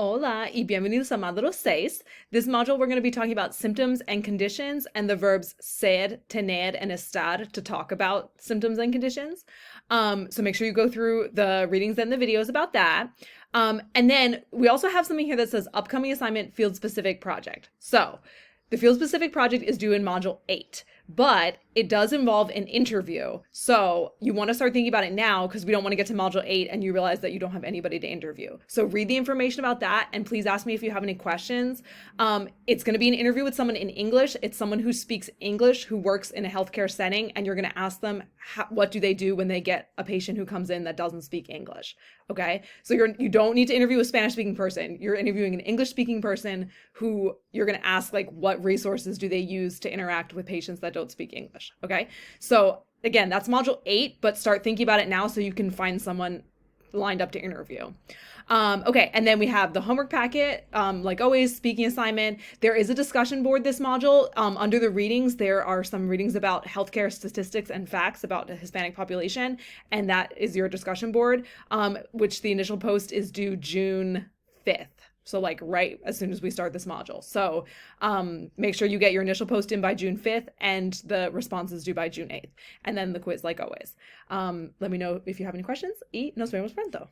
Hola y bienvenidos a Módulo 6. This module, we're going to be talking about symptoms and conditions and the verbs ser, tener, and estar to talk about symptoms and conditions. So make sure you go through the readings and the videos about that. And then we also have something here that says upcoming assignment field specific project. So the field specific project is due in module 8, but it does involve an interview. So you want to start thinking about it now because we don't want to get to module 8 and you realize that you don't have anybody to interview. So read the information about that and please ask me if you have any questions. It's going to be an interview with someone in English. It's someone who speaks English, who works in a healthcare setting, and you're going to ask them what do they do when they get a patient who comes in that doesn't speak English. Okay, so you don't need to interview a Spanish speaking person. You're interviewing an English speaking person who you're going to ask like what resources do they use to interact with patients that don't speak English. Okay, so again, that's module 8, but start thinking about it now so you can find someone lined up to interview. Okay, and then we have the homework packet, like always, speaking assignment. There is a discussion board this module. Under the readings, there are some readings about healthcare statistics and facts about the Hispanic population, and that is your discussion board, which the initial post is due June 5th. So like right as soon as we start this module. So make sure you get your initial post in by June 5th and the response is due by June 8th. And then the quiz like always. Let me know if you have any questions. Y nos vemos pronto.